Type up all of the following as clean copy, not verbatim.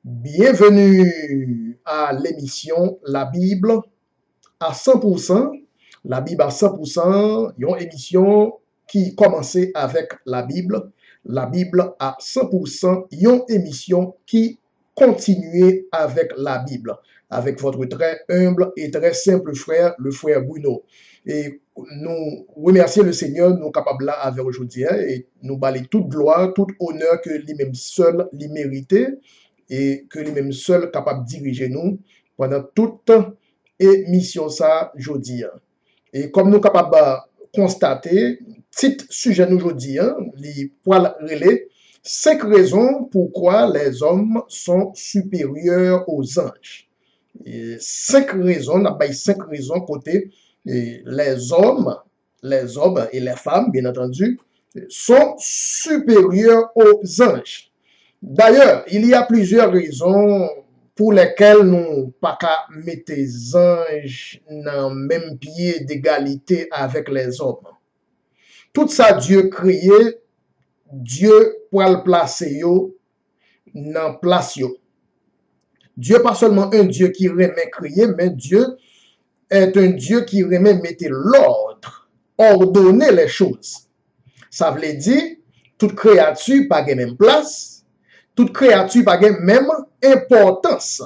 Bienvenue à l'émission La Bible à 100%. La Bible à 100%, une émission qui commençait avec la Bible. La Bible à 100%, une émission qui continuait avec la Bible. Avec votre très humble et très simple frère, le frère Bruno. Et nous remercions le Seigneur, nous sommes capables là avec aujourd'hui, et nous balayer toute gloire, tout honneur que lui-même seul lui méritait et que lui-même seul capable de diriger nous pendant toute émission ça aujourd'hui. Et comme nous capables de constater, petit sujet nous aujourd'hui, les poils relais, 5 raisons pourquoi les hommes sont supérieurs aux anges. Et 5 raisons, on a 5 raisons côté les hommes et les femmes, bien entendu, sont supérieurs aux anges. D'ailleurs, il y a plusieurs raisons pour lesquelles nous pas qu'à mettre les anges dans le même pied d'égalité avec les hommes. Tout ça, Dieu créé, Dieu pour le placer dans place yo. Dieu pas seulement un Dieu qui remet créer, mais Dieu est un Dieu qui remet mettre l'ordre, ordonner les choses. Ça veut dire, toute créature pas la même place, toute créature pas la même importance.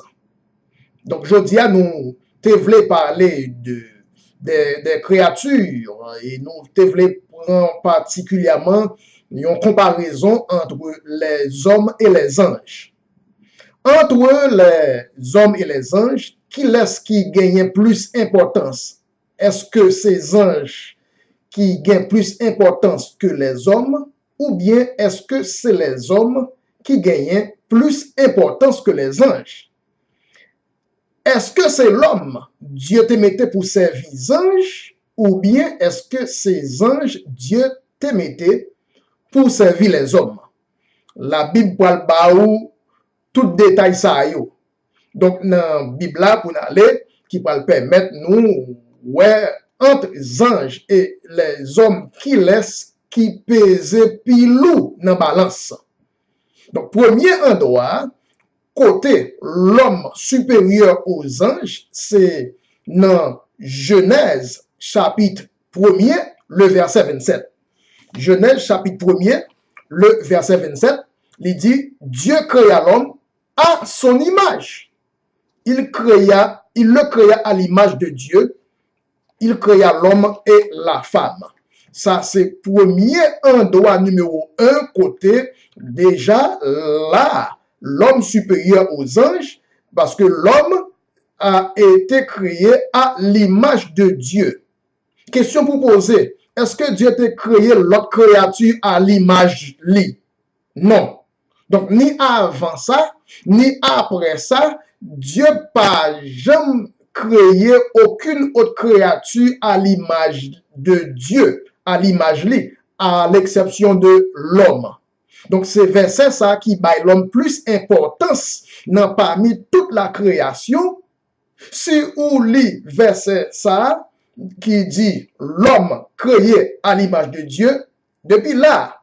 Donc, je dis à nous, te voulons parler des créatures et nous te voulons prendre particulièrement une comparaison entre les hommes et les anges. Entre les hommes et les anges, qui laisse qui gagne plus importance? Est-ce que ces anges qui gagnent plus importance que les hommes, ou bien est-ce que c'est les hommes qui gagnent plus importance que les anges? Est-ce que c'est l'homme, Dieu te mettait pour servir les anges, ou bien est-ce que ces anges, Dieu te mettait pour servir les hommes? La Bible parle baou tout détail ça yo. Donc dans la Bible là pour aller qui va permettre nous ouais entre les anges et les hommes qui laissent qui peser pilou dans balance. Donc premier endroit côté l'homme supérieur aux anges, c'est dans Genèse chapitre 1er, le verset 27. Genèse chapitre 1er, le verset 27, il dit Dieu créa l'homme à son image. Il le créa à l'image de Dieu. Il créa l'homme et la femme. Ça, c'est premier endroit numéro 1 côté déjà là l'homme supérieur aux anges, parce que l'homme a été créé à l'image de Dieu. Question pour poser, est-ce que Dieu a créé l'autre créature à l'image lui? Non. Donc, ni avant ça, ni après ça, Dieu n'a jamais créé aucune autre créature à l'image de Dieu, à l'image lui, à l'exception de l'homme. Donc, c'est verset ça qui baille l'homme plus importance dans parmi toute la création. Si ou lit verset ça qui dit l'homme créé à l'image de Dieu, depuis là,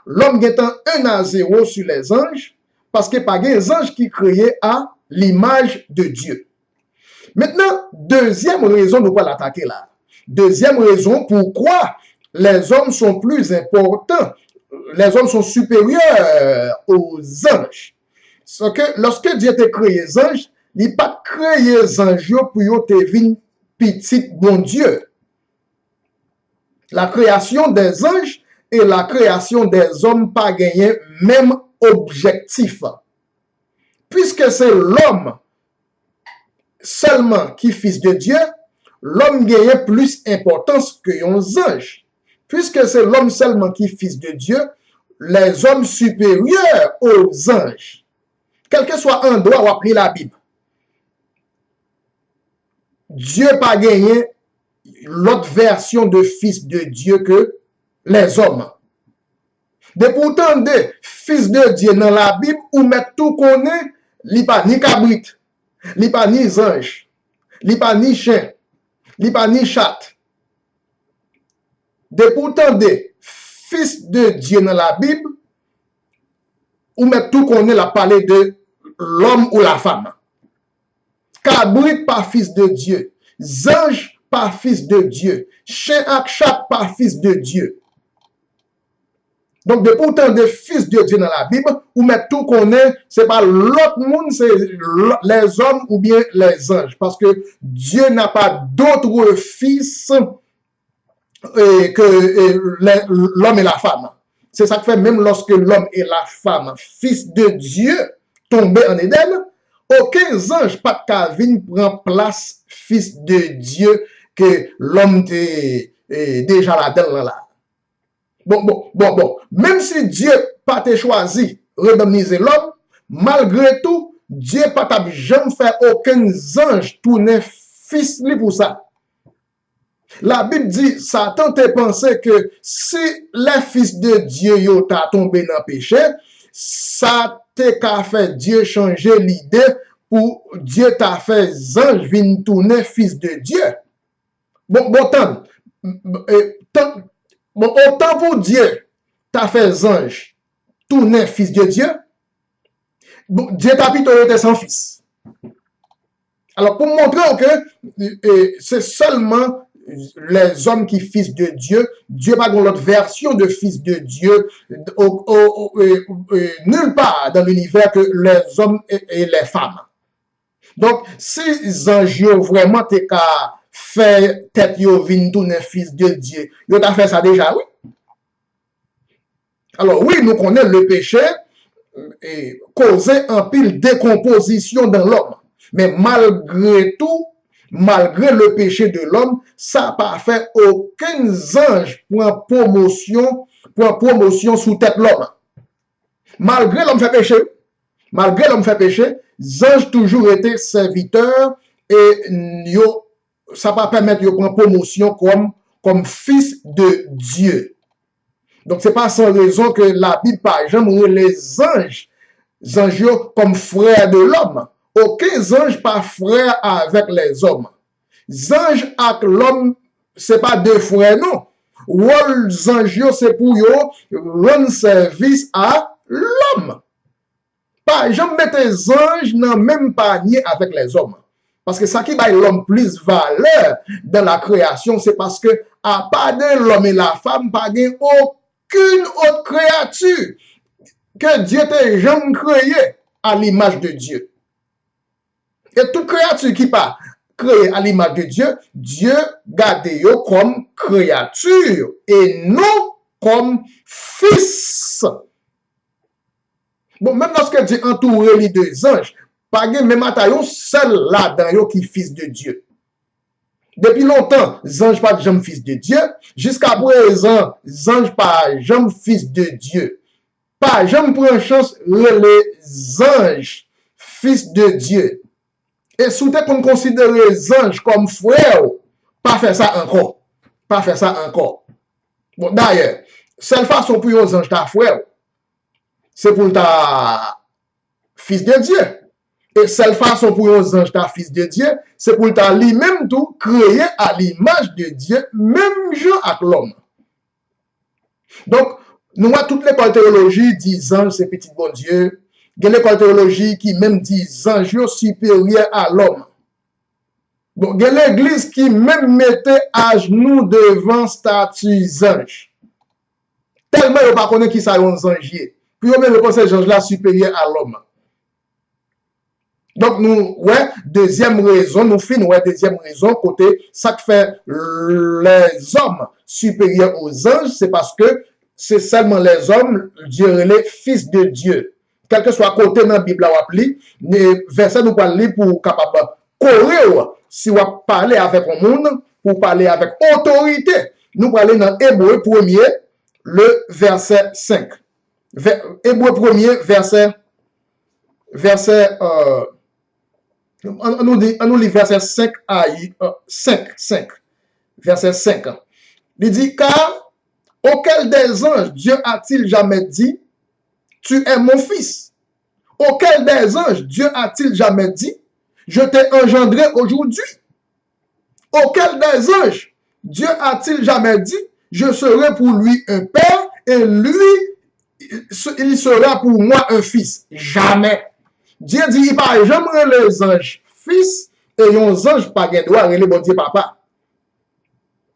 l'homme est un 1-0 sur les anges, parce que pas des anges qui créés à l'image de Dieu. Maintenant, deuxième raison, nous allons l'attaquer là. Deuxième raison, pourquoi les hommes sont plus importants, les hommes sont supérieurs aux anges. C'est que lorsque Dieu a créé les anges, il n'a pas créé les anges pour devenir petit bon Dieu. La création des anges et la création des hommes pas gagné même objectif. Puisque c'est l'homme seulement qui est fils de Dieu, l'homme gagne plus importance que les anges. Puisque c'est l'homme seulement qui est fils de Dieu, les hommes supérieurs aux anges. Quel que soit un endroit où appris la Bible, Dieu n'a pas gagné l'autre version de fils de Dieu que les hommes. De pourtant, de fils de Dieu dans la Bible, ou mettre tout connaît, li pas ni cabrit, li pas ni ange, li pas ni chien, li pas ni chat. De pourtant, de fils de Dieu dans la Bible, ou mettre tout connaît la parler de l'homme ou la femme. Cabrit pas fils de Dieu. Ange pas fils de Dieu. Chien ak chat pas fils de Dieu. Donc, de pourtant des fils de Dieu dans la Bible, ou met tout qu'on est, c'est pas l'autre monde, c'est les hommes ou bien les anges. Parce que Dieu n'a pas d'autre fils que l'homme et la femme. C'est ça que fait même lorsque l'homme et la femme, fils de Dieu, tombés en Éden, aucun ange, pas de Calvin, prend place fils de Dieu que l'homme est déjà là-dedans là. Bon. Même si Dieu pas te choisi redemniser l'homme, malgré tout, Dieu pas jamais fait aucun ange tourner fils li pour ça. La Bible dit, Satan te pensé que si les fils de Dieu yo ta tombé dans le péché, ça te qu'a fait Dieu changer l'idée pour Dieu t'a fait ange vin tourner fils de Dieu. Autant pour Dieu t'a fait ange tourner fils de Dieu, Dieu t'a plutôt été sans fils. Alors pour montrer que c'est seulement les hommes qui fils de Dieu, Dieu pas dans l'autre version de fils de Dieu, nulle part dans l'univers que les hommes et les femmes. Donc, si les anges vraiment t'es qu'à faire tête yo vin tourner fils de Dieu, yo t'a fait ça déjà, oui. Alors oui, nous connaissons le péché et causer un pile décomposition dans l'homme. Mais malgré tout, malgré le péché de l'homme, ça n'a pas fait aucun ange pour promotion sous tête l'homme. Malgré l'homme fait péché, les anges toujours été serviteurs et ça va permettre de prendre promotion comme fils de Dieu. Donc, ce n'est pas sans raison que la Bible, par exemple, les anges comme frères de l'homme. Aucun ange pas frère avec les hommes. Les anges avec l'homme, ce n'est pas deux frères, non. Les anges, c'est pour rendre service à l'homme. Par exemple, mettre les anges dans le même panier avec les hommes. Parce que ça qui va l'homme plus valeur dans la création, c'est parce que, à part de l'homme et la femme, pas aucune autre créature que Dieu t'a jamais créée à l'image de Dieu. Et toute créature qui pas créée à l'image de Dieu, Dieu garde comme créature et non comme fils. Bon, même lorsque Dieu entoure les deux anges, pas même atayon seul là dans qui fils de Dieu. Depuis longtemps, les anges pas jamais fils de Dieu. Jusqu'à présent, les anges pas jamais fils de Dieu. Pas jamais prend chance les anges fils de Dieu. Et sous tes qu'on considère les anges comme frères, pas faire ça encore. Pas faire ça encore. Bon, d'ailleurs, seule façon pour les anges ta frère, c'est pour ta fils de Dieu. Et seule façon pour les anges ta fils de Dieu, c'est pour ta lui-même tout créé à l'image de Dieu, même genre avec l'homme. Donc, nous avons toute l'école théologie dit anges c'est petit bon Dieu. Il y a l'école théologie qui même dit anges supérieurs à l'homme. Bon, il y a l'église qui même mettait à genoux devant statue anges. Tellement ils ne pas connaître qui ça yon angier. Puis ils même penser ange là supérieur à l'homme. Donc nous deuxième raison, deuxième raison côté ça que fait les hommes supérieurs aux anges, c'est parce que c'est seulement les hommes, Dieu les fils de Dieu. Quel que soit côté dans la Bible, on appelle, les versets nous parlent pour capable courir, si on parler avec un monde, pour parler avec autorité. Nous parlons dans Hébreu 1er, le verset 5. Hébreu 1er, on nous lit verset 5 à 5. Verset 5. Il dit, car auquel des anges Dieu a-t-il jamais dit, tu es mon fils? Auquel des anges Dieu a-t-il jamais dit, je t'ai engendré aujourd'hui? Auquel des anges Dieu a-t-il jamais dit, je serai pour lui un père et lui, il sera pour moi un fils? Jamais. Dieu dit, il pas jamais les anges fils, et yon ange pas gen droit rele bon Dieu papa.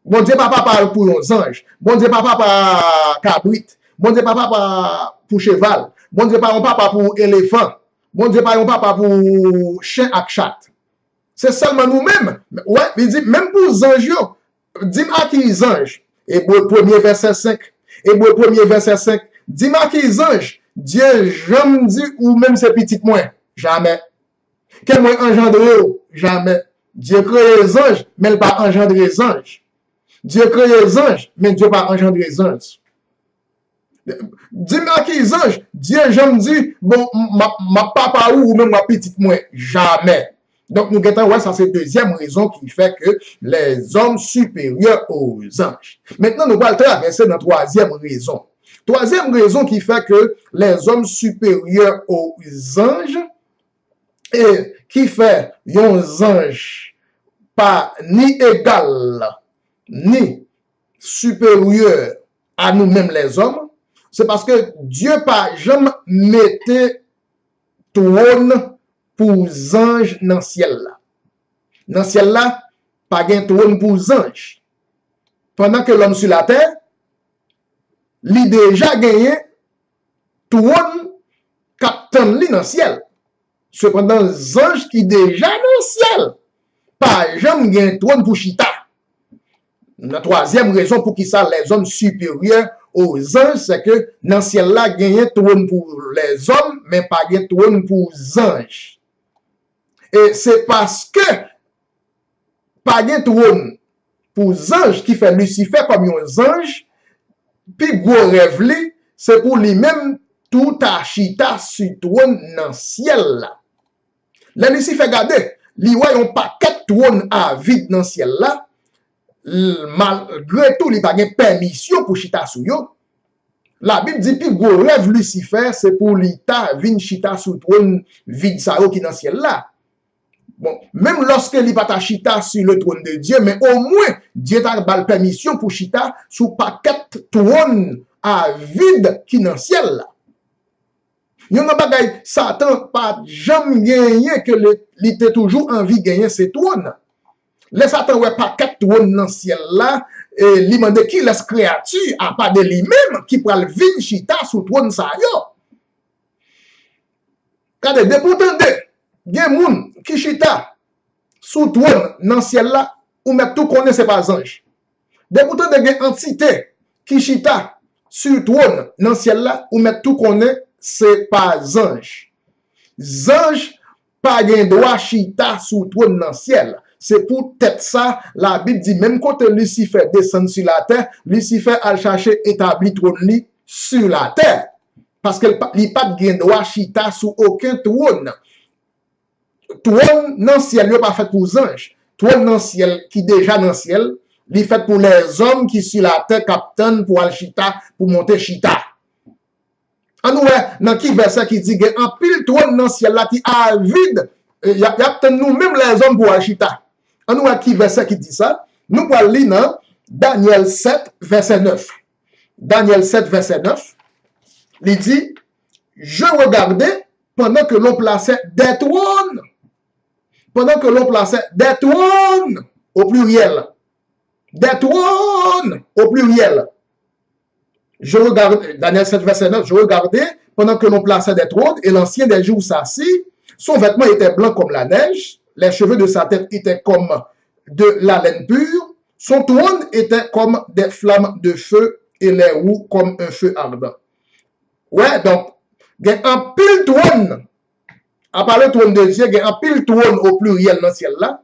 Bon Dieu papa parle pour yon ange. Bon Dieu papa par cabrit. Bon Dieu papa pour cheval. Bon Dieu papa pour éléphant. Bon Dieu papa pour chien ak chat. C'est seulement nous-mêmes. Ouais, il dit, même pour les anges, dis-moi qui les anges. Hébreu 1er verset 5. Hébreu 1er verset 5. Dis-moi qui les anges. Dieu jamais dit ou même ses petits moins. Jamais. Quel moins engendré? Jamais. Dieu crée les anges, mais il pas engendré les anges. Dieu crée les anges, mais Dieu pas engendré les anges. Dis-moi qui les anges. Dieu jamais dit, bon, ma papa ou même ma petite moins. Jamais. Donc, nous guettons, ouais, ça c'est deuxième raison qui fait que les hommes supérieurs aux anges. Maintenant, nous allons traverser dans troisième raison. Troisième raison qui fait que les hommes supérieurs aux anges et qui fait les anges pas ni égal ni supérieur à nous-mêmes les hommes, c'est parce que Dieu pas jamais mettait trône pour anges dans le ciel là. Dans le ciel là, pas de trône pour anges. Pendant que l'homme sur la terre, il déjà gagné trône capitaine dans le ciel. Cependant, les anges qui déjà dans le ciel, pas jamais gagné trône pour chita. La troisième raison pour qui ça les hommes supérieurs aux anges, c'est que dans le ciel là, gagné trône pour les hommes, mais pas gagné trône pour les anges. Et c'est parce que pas gagné trône pour les anges qui fait Lucifer comme un ange, puis gros rêve li, c'est pour lui-même tout achita sur trône dans le ciel là. Là, Lucifer regardez, li voit un paquet trône à vide dans le ciel là. Malgré tout, il n'y a pas de permission pour chita sou yo. La Bible dit que le rêve Lucifer, c'est pour l'État vin chita sou trône vide sa yo qui dans le ciel là. Bon, même lorsque il pas chita sur le trône de Dieu, mais au moins, Dieu t'a donné permission pour chita sous paquet trône à vide qui dans le ciel là. Yon nan bagay, Satan pas jamais gagné que il était toujours envie de gagner ce trône. Les Satan ouais paquet trône dans le ciel là, et li mande qui laisse créature à part de lui-même qui pral vin chita sous trône sa yo. Kade de pourtant de gen moun qui chita sous trône dans le ciel là, ou met tout connaît c'est pas ange. De pourtant de gen entité qui chita sur trône dans le ciel là, ou met tout connaît c'est pas ange. Ange pas gen droit chita sous trône dans le ciel. C'est pour tête ça, la Bible dit, même quand Lucifer descend sur la terre, Lucifer a cherché établi trône sur la terre. Parce qu'il n'a pas de droit chita sous aucun trône. Trône dans le ciel, il n'est pas fait pour les anges. Trône dans le ciel, qui déjà dans le ciel, il est fait pour les hommes qui sur la terre capitaine pour aller chita, pour monter chita. En nous, dans qui verset qui dit, en pile trône dans le ciel là qui a vide, il y a nous-mêmes les hommes pour aller chita. En nous, qui verset qui dit ça? Nous allons lire dans Daniel 7, verset 9. Daniel 7, verset 9. Il dit, je regardais pendant que l'on plaçait des trônes. Pendant que l'on plaçait des trônes au pluriel. Des trônes au pluriel. Je regardais, Daniel 7, verset 9, je regardais pendant que l'on plaçait des trônes et l'ancien des jours s'assit. Son vêtement était blanc comme la neige. Les cheveux de sa tête étaient comme de la laine pure. Son trône était comme des flammes de feu et les roues comme un feu ardent. Ouais, donc, il y a un pile trône. À part le trône de Dieu, il y a un pile trône au pluriel dans le ciel là.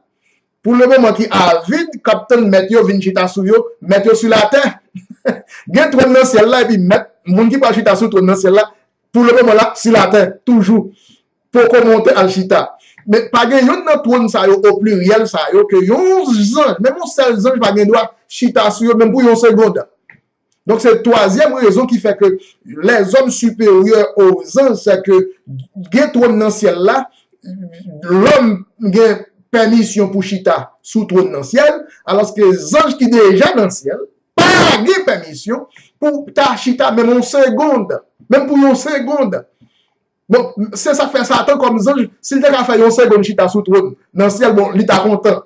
Pour le moment qui a vide, Captain Meteo Vinchita Souyo, Meteo sur la terre. Il y a un trône dans le ciel là, et puis mon qui pas chita sur trône dans le ciel là, pour le moment là, sur la terre, toujours. Pour commenter al chita. Mais pas gen yon nan trône sa yo au pluriel sa yo que yon ange, même un seul ange pas gen droit chita sur yo même pour yon seconde. Donc c'est la troisième raison qui fait que les hommes supérieurs aux anges, c'est que gen trône dans le ciel là, l'homme gen permission pour chita sous trône dans le ciel, alors que les anges qui déjà dans le ciel, pas gen permission pour ta chita même en seconde, même pour une seconde. Bon, c'est ça fait Satan comme ange, s'il t'a fait un second chita sous trône, dans le ciel, bon, il t'a content.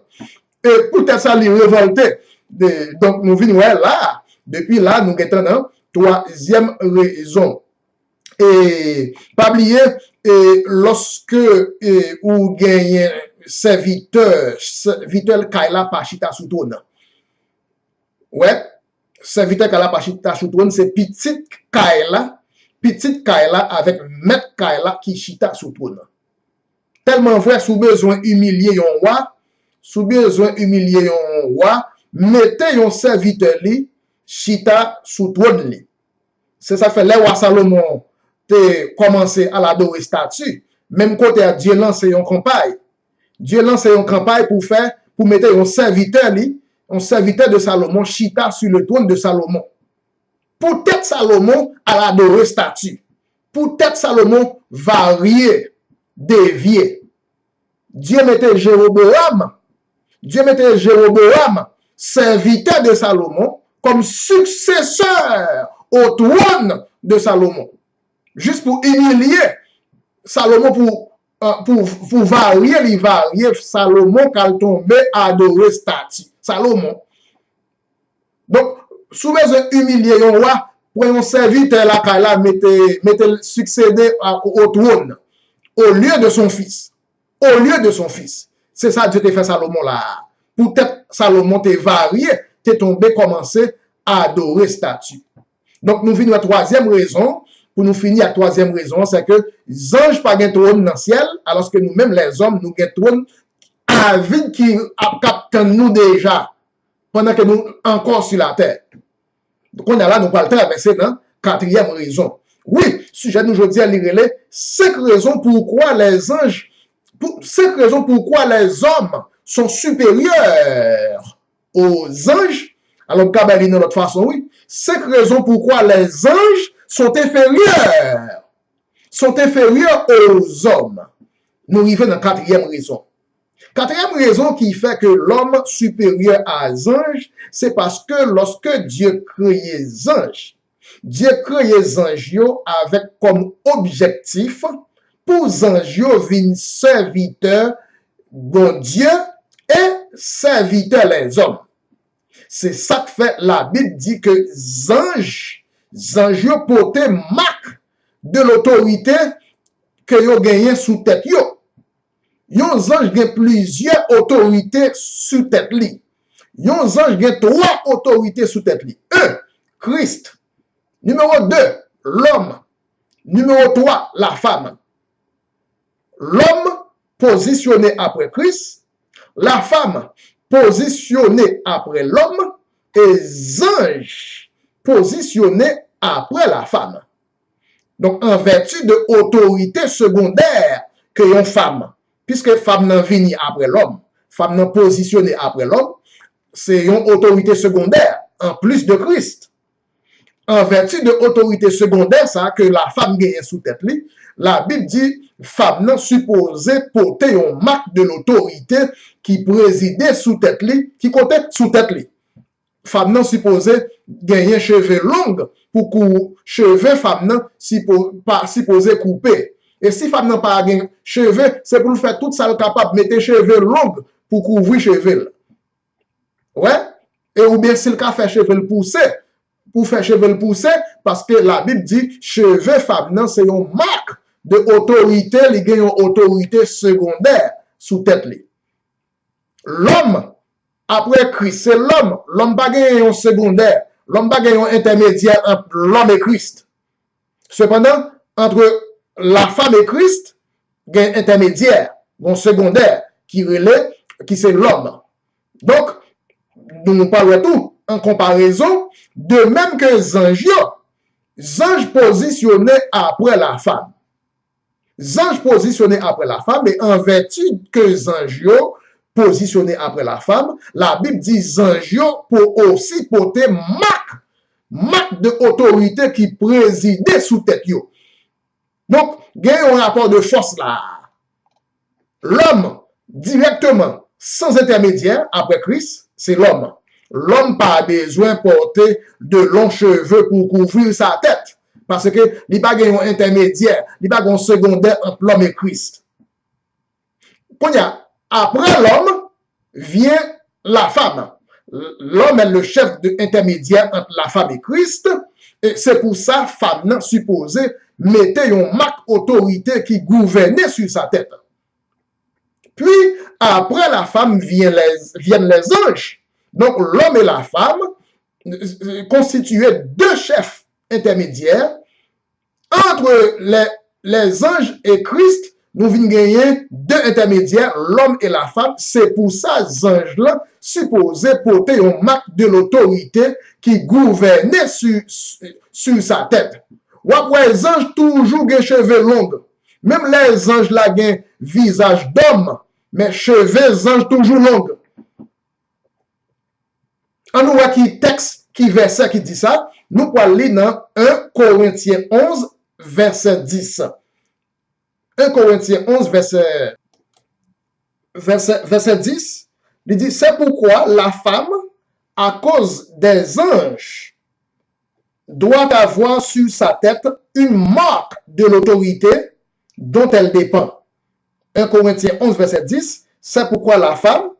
Et peut-être ça lui révolté. Donc, nous venons là, depuis là, nous avons troisième raison. Et pas oublier, lorsque ou gagne serviteur Kaila Pachita sous trône. Ouais, serviteur Kaila Pachita sous trône, c'est petite Kaila avec maître Kaila qui chita sous trône. Tellement vrai, sous besoin humilier yon roi, mettez yon serviteur li, chita sous trône li. C'est ça fait les rois Salomon te commencé à l'adorer statue. Même côté à Dieu lance une campagne. Dieu lance une campagne pour mettre un serviteur de Salomon, chita sur le trône de Salomon. Peut-être Salomon à l'adorer statue. Peut-être Salomon varier, dévier. Dieu mettait Jéroboam, serviteur de Salomon, comme successeur au trône de Salomon. Juste pour humilier Salomon, pour varier, Salomon quand tombé à adorer statue. Salomon. Donc, sous besoin humilier un roi, pour un serviteur là, mettez succéder au trône, au lieu de son fils. C'est ça Dieu t'a fait Salomon là. Peut-être Salomon t'a varié, t'es tombé, commencé à adorer statue. Donc, nous finissons la troisième raison. Pour nous finir, la troisième raison, c'est que les anges pas de trône dans le ciel, alors que nous-mêmes, les hommes, nous avons trône à vie qui capte nous déjà, pendant que nous encore sur la terre. Donc, on est là, nous parlons traverser dans la quatrième raison. Oui, sujet nous aujourd'hui à lire les 5 raisons pourquoi les anges, 5 raisons pourquoi les hommes sont supérieurs aux anges. Alors, Kabbalah, de notre façon, oui. 5 raisons pourquoi les anges sont inférieurs aux hommes. Nous arrivons dans la quatrième raison. Quatrième raison qui fait que l'homme supérieur à les anges, c'est parce que lorsque Dieu créait les anges, Dieu créait les anges avec comme objectif pour les anges venir serviteurs de Dieu et serviteurs les hommes. C'est ça que fait la Bible dit que les anges portent marque de l'autorité que yo gagné sous tête yo. Yon ange gen plusieurs autorités sous tête li. Yon ange gen 3 autorités sous tête li. 1. Christ. Numéro 2. L'homme. Numéro 3. La femme. L'homme positionné après Christ. La femme positionnée après l'homme. Et les anges positionnés après la femme. Donc, en vertu de autorité secondaire que yon femme, puisque femme n'a vini après l'homme, femme n'a positionné après l'homme, c'est une autorité secondaire, en plus de Christ. En vertu de autorité secondaire, ça que la femme gagne sous tête li, la Bible dit, femme n'a supposé porter une marque de l'autorité qui présidait sous tête li, qui comptait sous tête li. Femme n'a supposé gagner cheveux longs pour que cheveux femme n'a supposé couper. Et si femme n'a pas gagné cheveux, c'est pour faire tout ça capable de mettre cheveux longs pour couvrir cheveux. Ouais? Et ou bien s'il a fait cheveux pousser, pour faire cheveux pousser, parce que la Bible dit cheveux femme n'a c'est une marque de autorité, il gagne une autorité secondaire sous tête li. L'homme après Christ, c'est l'homme. L'homme pas gagne un secondaire. L'homme pas gagne un intermédiaire entre l'homme et Christ. Cependant, entre la femme et Christ, il y a un intermédiaire, un secondaire, qui c'est l'homme. Donc, nous parlons tout en comparaison, de même que les anges positionnés après la femme. Les anges positionnés après la femme, et en vertu que les anges positionnés après la femme, la Bible dit anges pour aussi porter marque de autorité qui présidait sous tête yo. Donc, il y a un rapport de force là. L'homme, directement, sans intermédiaire, après Christ, c'est l'homme. L'homme n'a pas besoin de porter de longs cheveux pour couvrir sa tête. Parce que il n'y a pas un intermédiaire, il n'y a pas un secondaire entre l'homme et Christ. Après l'homme, vient la femme. L'homme est le chef intermédiaire entre la femme et Christ. Et c'est pour ça, femme supposé mettait une marque autorité qui gouvernait sur sa tête. Puis, après la femme, viennent les anges. Donc, l'homme et la femme constituaient deux chefs intermédiaires. Entre les anges et Christ, nous venons gagner deux intermédiaires, l'homme et la femme. C'est pour ça, ces anges-là, supposés porter une marque de l'autorité qui gouvernait sur sa tête. Ou après, les anges toujours des cheveux longs. Même les anges là ont un visage d'homme, mais cheveux, les anges toujours longs. On nous voit qui texte, qui verset qui dit ça. Nous pouvons lire dans 1 Corinthiens 11, verset 10. 1 Corinthiens 11, verset 10, il dit, c'est pourquoi la femme, à cause des anges, doit avoir sur sa tête une marque de l'autorité dont elle dépend. 1 Corinthiens 11, verset 10, c'est pourquoi la femme,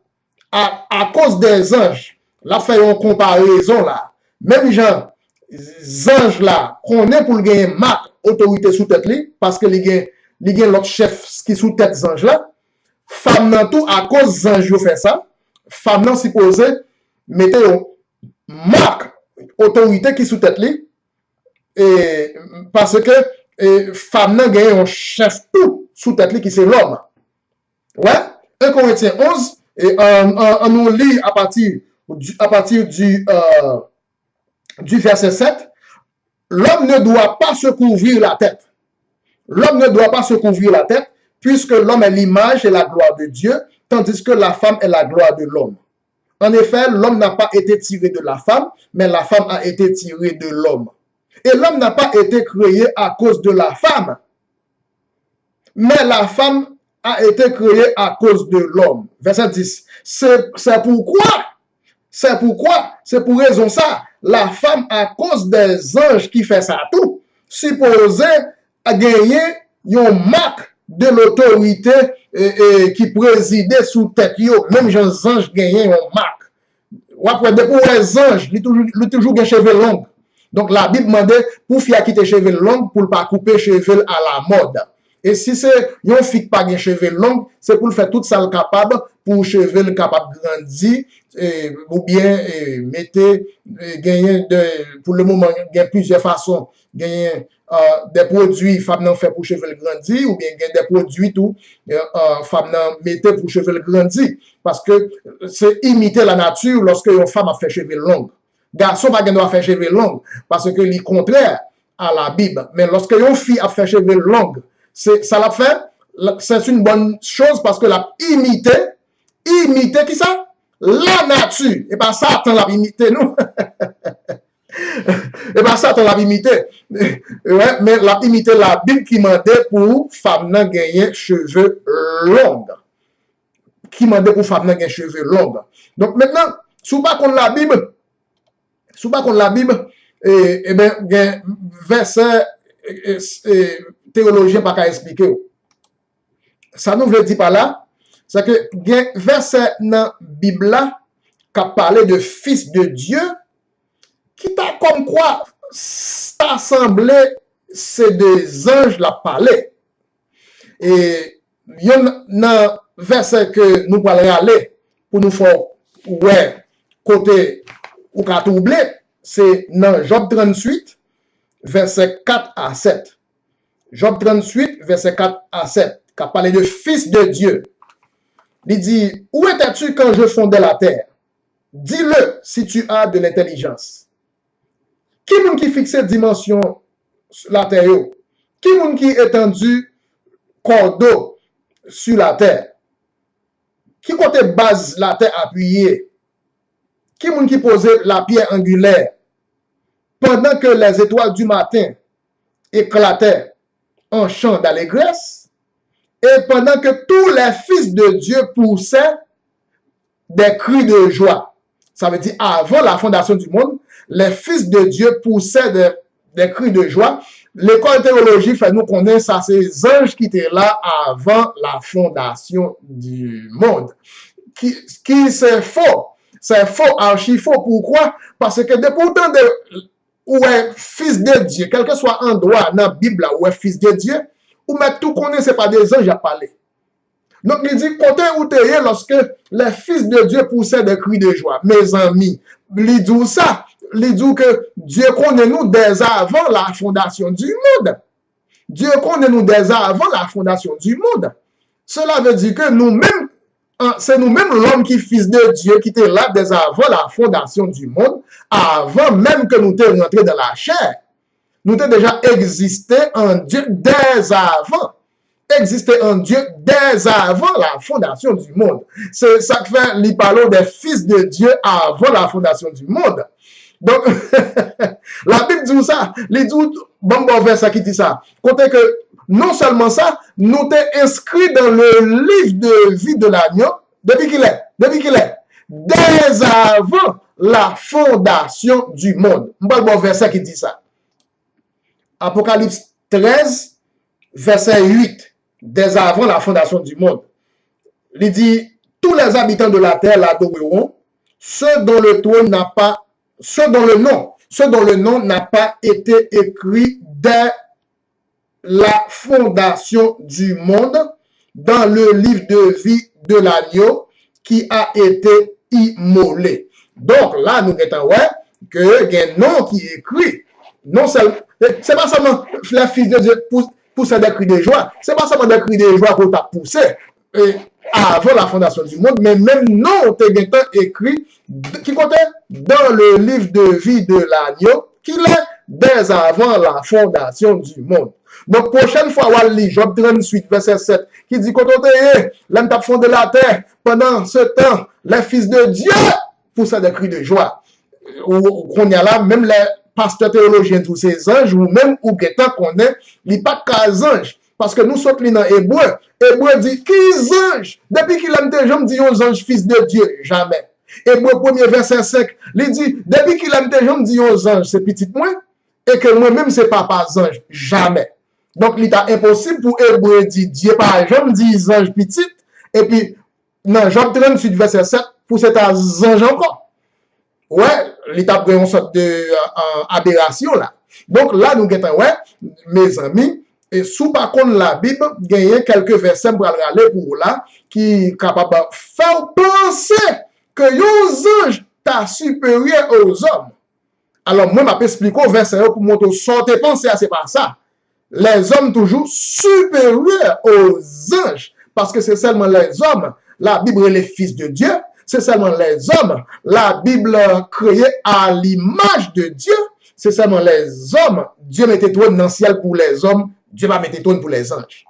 à cause des anges, là, fait une comparaison là, même gens, anges là, qu'on est pour gagner marque autorité sous tête li, parce que les gens l'autre chef qui sous tête ange là, femme nan tout à cause ange yo fait ça, femme nan supposé mettez une marque autorité qui sous tête li, et parce que femme nan gagne un chef tout sous tête li qui c'est l'homme. Ouais, 1 Corinthiens 11 et on nous lit à partir du verset 7. L'homme ne doit pas se couvrir la tête. L'homme ne doit pas se couvrir la tête, puisque l'homme est l'image et la gloire de Dieu, tandis que la femme est la gloire de l'homme. En effet, l'homme n'a pas été tiré de la femme, mais la femme a été tirée de l'homme. Et l'homme n'a pas été créé à cause de la femme, mais la femme a été créée à cause de l'homme. Verset 10. C'est pour raison ça, la femme, à cause des anges qui fait ça tout, supposée à gagner une marque de l'autorité qui présidait sous tête yo. Même les anges gagnaient une marque. Ou après, pour les anges, ils toujours des cheveux longs. Donc la Bible demandait pour faire quitter cheveux longs pour ne pas couper cheveux à la mode. Et si c'est yon fille pas des cheveux longs, c'est pour faire tout ça capable pour cheveux capable grandir ou bien mettez gagner pour le moment il y a plusieurs façons gagner des produits femme n'en fait pour cheveux grandir ou bien des produits tout femme n'en mettez pour cheveux grandir parce que c'est imiter la nature lorsque une femme a fait cheveux longs. Garçon pas doit faire cheveux longs parce que c'est contraire à la Bible. Mais lorsque une fille a fait cheveux longs, ça l'a fait, c'est une bonne chose parce que la imiter qui ça? La nature. Et pas ça, attend la imiter, nous. Et pas ça, attend la imiter. Ouais, mais la imiter la Bible qui mandait pour femme n'a gagner cheveux longs. Qui mandait pour femme n'a gagner cheveux longs. Donc maintenant, sous pas qu'on la Bible, eh bien, verset théologien pas qu'à expliquer. Ça nous veut dire par là, c'est que gen verset dans Bible là qui parlé de fils de Dieu qui t'a comme quoi ça semblait c'est des anges la parler. Et il y a un verset que nous allons aller pour nous faire ouais côté ou qu'a troublé, c'est dans Job 38 verset 4 à 7. Job 38, verset 4 à 7, qui a parlé de fils de Dieu. Il dit, où étais-tu quand je fondais la terre? Dis-le si tu as de l'intelligence. Qui moun qui fixe dimension la terre? Qui moun qui étendu cordeau sur la terre? Qui côté base la terre appuyée? Qui moun qui posait la pierre angulaire? Pendant que les étoiles du matin éclataient en chant d'allégresse, et pendant que tous les fils de Dieu poussaient des cris de joie. Ça veut dire, avant la fondation du monde, les fils de Dieu poussaient des cris de joie. L'école théologique fait nous connaître ça, ces anges qui étaient là avant la fondation du monde. Qui c'est faux. C'est faux, archi faux. Pourquoi? Parce que depuis autant de ou est fils de Dieu, quel que soit un droit dans la Bible où est fils de Dieu, ou mais tout connaît, c'est pas des anges à parler. Donc, il dit, côté où tu es, lorsque les fils de Dieu poussaient des cris de joie, mes amis, il dit ça, il dit que Dieu connaît nous dès avant la fondation du monde. Dieu connaît nous dès avant la fondation du monde. Cela veut dire que nous-mêmes, c'est nous-mêmes l'homme qui est fils de Dieu, qui était là dès avant la fondation du monde, avant même que nous soyons rentrés dans la chair. Nous avons déjà existé en Dieu dès avant. Existait en Dieu dès avant la fondation du monde. C'est ça que fait les paroles des fils de Dieu avant la fondation du monde. Donc, la Bible dit ça. Il dit, bon verset qui dit ça. Côté que, non seulement ça, nous sommes inscrits dans le livre de vie de l'agneau, depuis qu'il est, dès avant la fondation du monde. Bon verset qui dit ça. Apocalypse 13, verset 8. Dès avant la fondation du monde. Il dit, tous les habitants de la terre l'adoreront, ceux dont le nom n'a pas été écrit dès la fondation du monde dans le livre de vie de l'agneau qui a été immolé. Donc là, nous mettons que il y a un nom qui est écrit. Non seulement, c'est pas seulement les fils de Dieu pousser des cris de joie. C'est pas seulement des cris de joie qu'on t'a poussé avant la fondation du monde, mais même non, t'es écrit qui comptait dans le livre de vie de l'agneau, qu'il est dès avant la fondation du monde. Donc, prochaine fois, on va lire Job 38, verset 7, qui dit qu'on l'homme t'a fondé la terre pendant ce temps, les fils de Dieu poussaient des cris de joie. On y a là, même les pasteur théologien tous ces anges, ou même ou qu'étant qu'on est, il n'y a pas qu'un ange. Parce que nous sommes dans Hébreu. Hébreu dit, qui ange? Depuis qu'il aime des gens, dit aux anges fils de Dieu. Jamais. Hébreu 1er verset 5, il dit, depuis qu'il aime des gens, dit aux anges, c'est petit moi, et que moi-même, c'est papa ange. Jamais. Donc, il est impossible pour Hébreu dire, Dieu par exemple, dit ange petit, et puis, non, Job 38 verset 7, pour cet ange encore. Ouais, l'étape de une sorte de aberration là. Donc là, nous avons, ouais, mes amis, et sous par contre la Bible, il y a quelques versets pour aller pour là, qui sont capables de faire penser que les anges sont supérieurs aux hommes. Alors, moi, je vais expliquer au verset pour montrer sortez penser à c'est pas ça. Les hommes toujours supérieurs aux anges, parce que c'est seulement les hommes. La Bible est les fils de Dieu. C'est seulement les hommes. La Bible créée à l'image de Dieu. C'est seulement les hommes. Dieu mettait trône dans le ciel pour les hommes. Dieu va mettre trône pour les anges.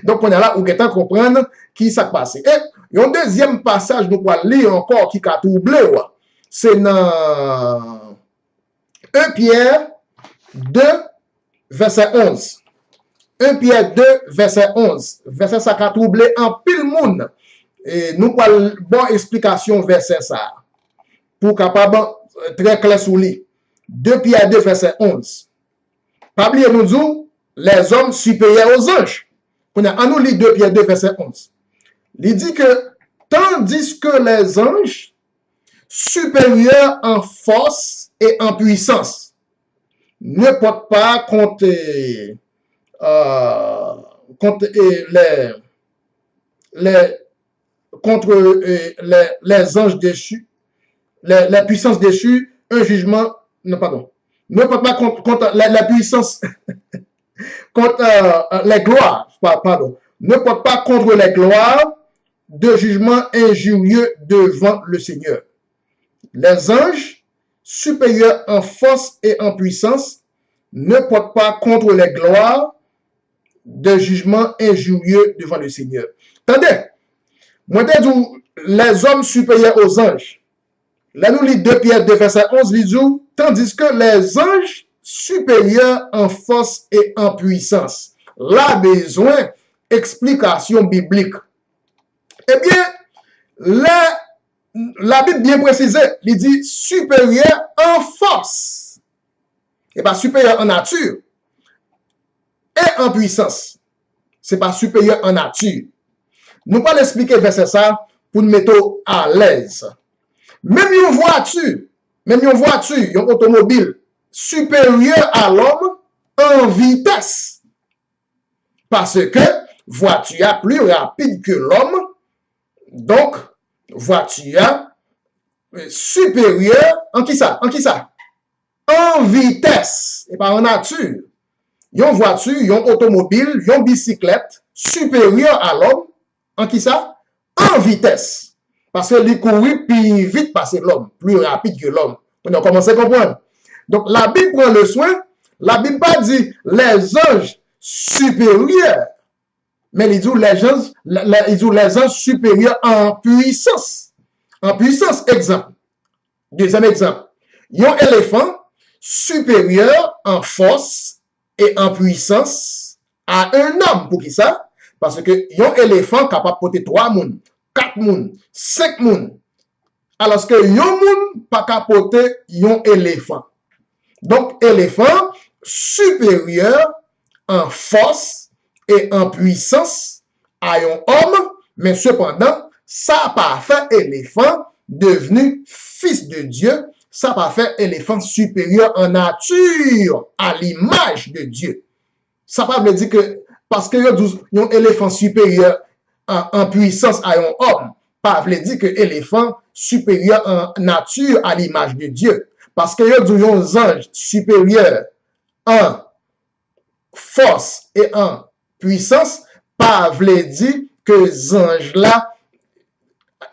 Donc, on est là où on comprendre qui s'est passé. Et un deuxième passage, nous allons lire encore qui a troublé. C'est dans 1 Pierre 2, verset 11. 1 Pierre 2, verset 11. Verset ça a troublé en pile monde. Et nous parlons bonne explication verset ça. Pour capable très clair sur lui. 2 Pierre 2 verset 11. Pas oublier nous dire les hommes supérieurs aux anges. On nous lit 2 Pierre 2 verset 11. Il dit que tandis que les anges supérieurs en force et en puissance ne portent pas contre les anges déchus, les puissances déchues, un jugement, non, pardon, ne porte pas contre la puissance, contre les gloires, pardon, ne porte pas contre les gloires de jugement injurieux devant le Seigneur. Les anges, supérieurs en force et en puissance, ne portent pas contre les gloires de jugement injurieux devant le Seigneur. Attendez, moi, je dis, les hommes supérieurs aux anges. Là, nous lisons 2 Pierre 2, verset 11, il dit, tandis que les anges supérieurs en force et en puissance. Là, besoin explication biblique. Eh bien, la Bible bien précisée, il dit supérieur en force et pas supérieur en nature et en puissance. C'est pas supérieur en nature. Nous pas l'expliquer verset ça pour nous mettre à l'aise. Même une voiture, une automobile supérieure à l'homme en vitesse. Parce que voiture est plus rapide que l'homme. Donc, voiture supérieure en qui ça? En vitesse et pas en nature. Une voiture, une automobile, une bicyclette supérieure à l'homme en qui ça? En vitesse. Parce que les courir plus vite parce que l'homme, plus rapide que l'homme. On a commencé à comprendre. Donc, la Bible prend le soin. La Bible pas dit les anges supérieurs, mais il dit les anges supérieurs en puissance. En puissance, exemple. Deuxième exemple. Un éléphant supérieur en force et en puissance à un homme. Pour qui ça? Parce que un éléphant capable de porter 3 moun, 4 moun, 5 moun. Alors que un moun pas capable de porter un éléphant. Donc, éléphant supérieur en force et en puissance à un homme, mais cependant, ça n'a pas fait éléphant devenu fils de Dieu, ça n'a pas fait éléphant supérieur en nature à l'image de Dieu. Ça ne veut pas dire que parce que un éléphant supérieur en puissance à un homme, pas veut dire que éléphant supérieur en nature à l'image de Dieu. Parce que un ange supérieur en force et en puissance, pas veut dire que les anges là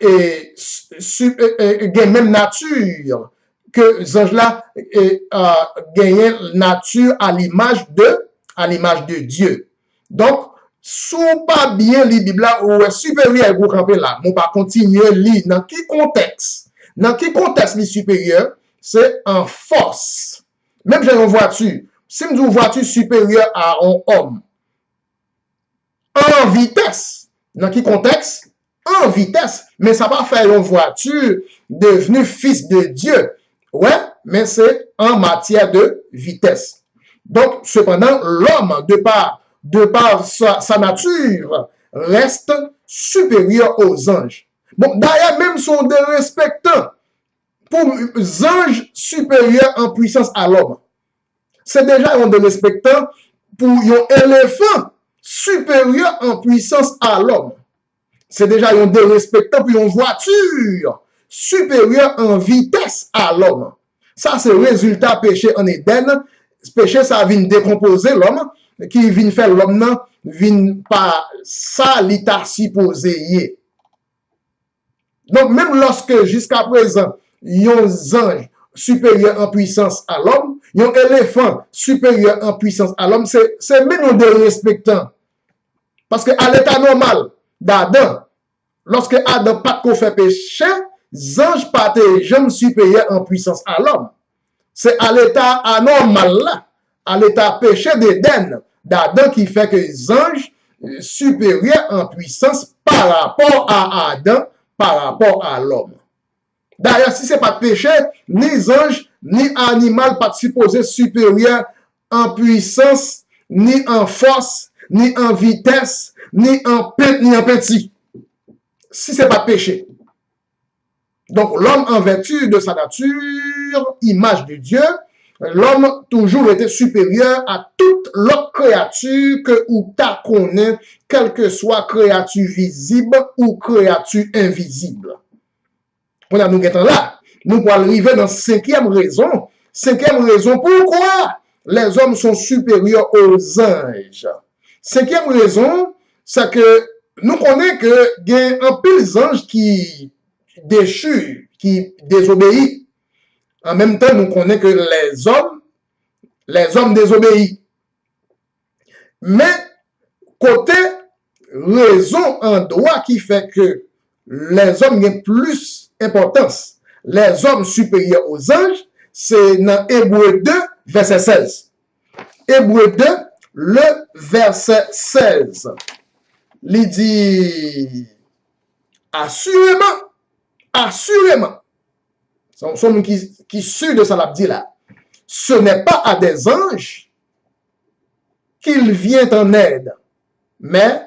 gagnent même nature, que les anges là gagnent nature à l'image de Dieu. Donc, sous pas bien li Bible là ou est supérieur vous camper là, on pas continuer li dans qui contexte? Dans qui contexte li supérieur? C'est en force. Même j'ai une voiture, si nous une voiture supérieure à un homme, en vitesse, dans quel contexte? En vitesse, mais ça va faire une voiture devenue fils de Dieu. Ouais, mais c'est en matière de vitesse. Donc, cependant, l'homme, de par sa nature, reste supérieur aux anges. Bon, d'ailleurs, même son dérespectant pour les anges supérieurs en puissance à l'homme. C'est déjà un dérespectant pour un éléphant supérieur en puissance à l'homme. C'est déjà un dérespectant pour une voiture supérieure en vitesse à l'homme. Ça, c'est le résultat péché en Éden. Péché, ça vient décomposer l'homme, qui vient faire l'homme, vient pas ça, l'état supposé. Donc, même lorsque, jusqu'à présent, yon ange supérieur en puissance à l'homme, yon éléphant supérieur en puissance à l'homme, c'est même de respectant. Parce que à l'état normal d'Adam, lorsque Adam pas fait péché, les anges pas jamais supérieur en puissance à l'homme. C'est à l'état anormal là, à l'état péché d'Éden, d'Adam qui fait que les anges supérieurs en puissance par rapport à Adam, par rapport à l'homme. D'ailleurs, si ce n'est pas péché, ni ange, ni animal pas supposé supérieur en puissance, ni en force, ni en vitesse, ni en petit. Si ce n'est pas péché. Donc, l'homme, en vertu de sa nature, image de Dieu, l'homme toujours était supérieur à toute l'autre créature que ou ta connaît, quelle que soit créature visible ou créature invisible. On a nous étant là, nous pour arriver dans cinquième raison. Cinquième raison, pourquoi les hommes sont supérieurs aux anges. Cinquième raison, c'est que nous connaissons que il y a un pile anges qui déchus, qui désobéissent. En même temps, nous connaissons que les hommes désobéissent. Mais, côté raison en droit qui fait que les hommes ont plus d'importance, les hommes supérieurs aux anges, c'est dans Hébreu 2, verset 16. Hébreu 2, le verset 16. Il dit, assurément, assurément, nous sommes qui sûrs de ça l'a dit là. ce n'est pas à des anges qu'il vient en aide, mais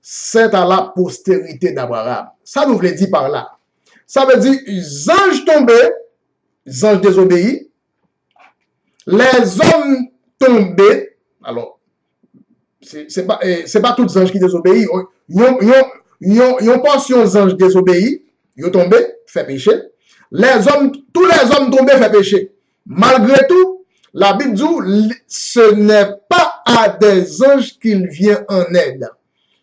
c'est à la postérité d'Abraham. Ça nous veut dire par là. Ça veut dire, les anges tombés, les anges désobéis, les hommes tombés, alors, c'est pas tous les anges qui désobéissent, ils ont portion des anges désobéis, ils ont tombé, fait péché. Tous les hommes tombés fait péché. Malgré tout, la Bible dit, ce n'est pas à des anges qu'il vient en aide.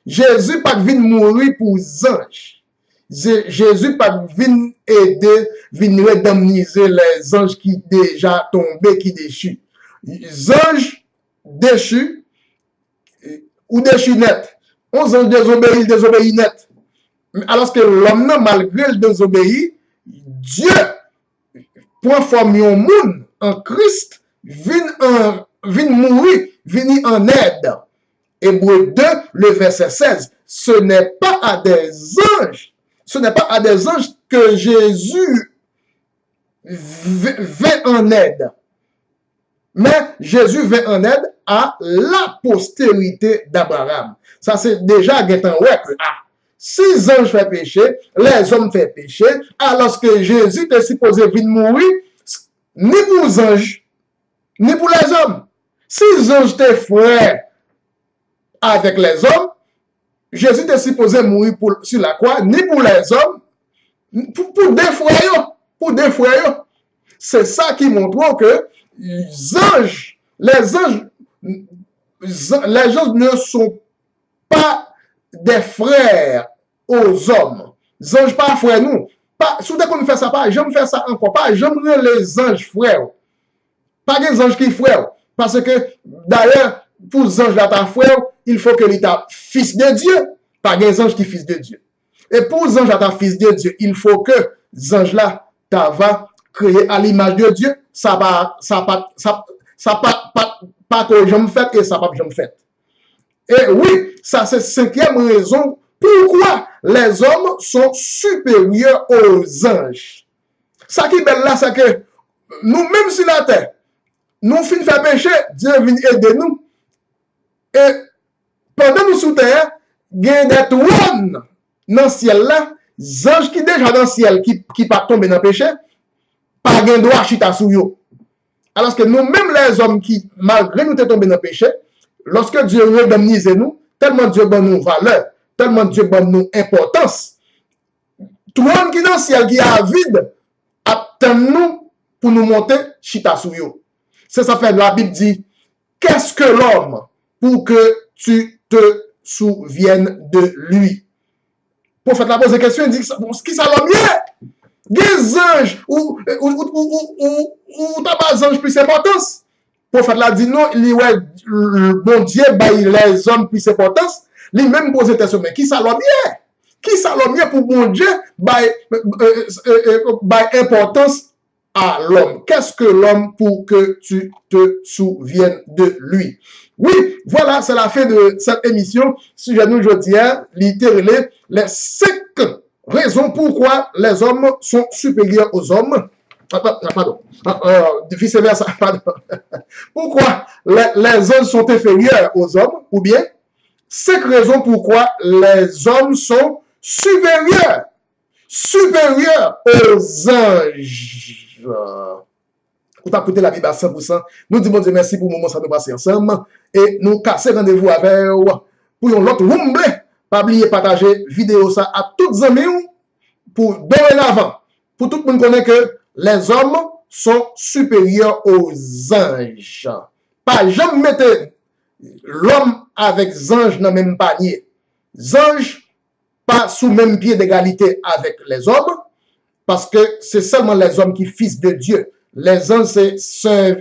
Jésus pas venu mourir pour les anges. Jésus pas venu aider, venu indemniser les anges qui déjà tombés, qui déchus. Les anges déchus ou déchus net. On anges désobéis net. Alors que l'homme, malgré le désobéi, Dieu prend forme un monde en Christ, vient mourir, vient en aide. Hébreux 2, le verset 16. Ce n'est pas à des anges, que Jésus vint en aide. Mais Jésus vint en aide à la postérité d'Abraham. Ça, c'est déjà un ouais que, si les anges font péché, les hommes font péché, alors que Jésus était supposé venir mourir, ni pour les anges, ni pour les hommes. Si les anges étaient frères avec les hommes, Jésus était supposé mourir sur la croix, ni pour les hommes, pour des frères. C'est ça qui montre que les anges ne sont pas des frères aux hommes. Les anges pas frères nous. Si on fait ça, pas, j'aime faire ça encore. Pas, j'aime les anges frères. Pas des anges qui frères. Parce que, d'ailleurs, pour les anges là, ta frère, il faut que l'État fils de Dieu. Pas des anges qui fils de Dieu. Et pour les anges là, ta fils de Dieu, il faut que les anges là, ta va créer à l'image de Dieu. Ça pas que je me fais et ça pas que je me fais. Et oui, ça c'est cinquième raison pourquoi les hommes sont supérieurs aux anges. Ça qui est belle là, c'est que nous, même sur la terre, nous finissons faire péché, Dieu vient aider nous. Et pendant nous sous terre, il y a des trônes dans le ciel là, les anges qui déjà dans le ciel, qui pas tomber dans le péché, pas de droit chita sous eux. Alors que nous, même les hommes qui, malgré nous, sommes tombés dans le péché, lorsque Dieu redemnise nous, tellement Dieu donne nous valeur, tellement Dieu donne nous importance, tout le monde qui est dans le ciel, qui est vide, attend nous pour nous monter chita sous eux. C'est ça fait, la Bible dit, qu'est-ce que l'homme pour que tu te souviennes de lui? Pour faire la pose de question, il dit, qui ça l'homme est? Des anges ou t'as pas des anges plus importance. Pour faire la dit non, il ouais, bon Dieu, les hommes plus importance. Il même pose question, mais qui ça l'homme est? Qui ça l'homme est pour bon Dieu, importance à l'homme? Qu'est-ce que l'homme pour que tu te souviennes de lui? Oui, voilà, c'est la fin de cette émission. Sujet nous aujourd'hui, littéralement, les 5 raisons pourquoi les hommes sont supérieurs aux hommes. Pardon. Vice versa, pardon. Pourquoi les hommes sont inférieurs aux hommes, ou bien 5 raisons pourquoi les hommes sont supérieurs aux anges. Vous avez écouté la Bible à 100%. Nous disons Dieu merci pour le moment, ça nous passe ensemble. Et nous casser rendez-vous avec pour l'autre rumble. Pas oublier partager vidéo ça à toutes les amis pour dorénavant. Pour tout le monde connaît que les hommes sont supérieurs aux anges. Pas jamais mettre l'homme avec les anges dans le même panier. Les anges pas sous le même pied d'égalité avec les hommes. Parce que c'est seulement les hommes qui fils de Dieu. Les anges, c'est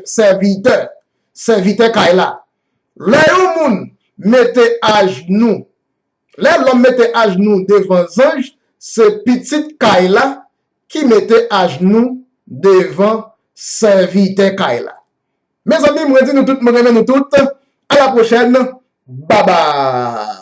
serviteurs. Serviteurs Kaila. Les hommes mettaient à genoux. L'homme mettait à genoux devant les anges. C'est petite Kaila qui mettait à genoux devant serviteur Kaila. Mes amis, moi dis nous toutes, moi remets nous toutes. À la prochaine. Bye bye.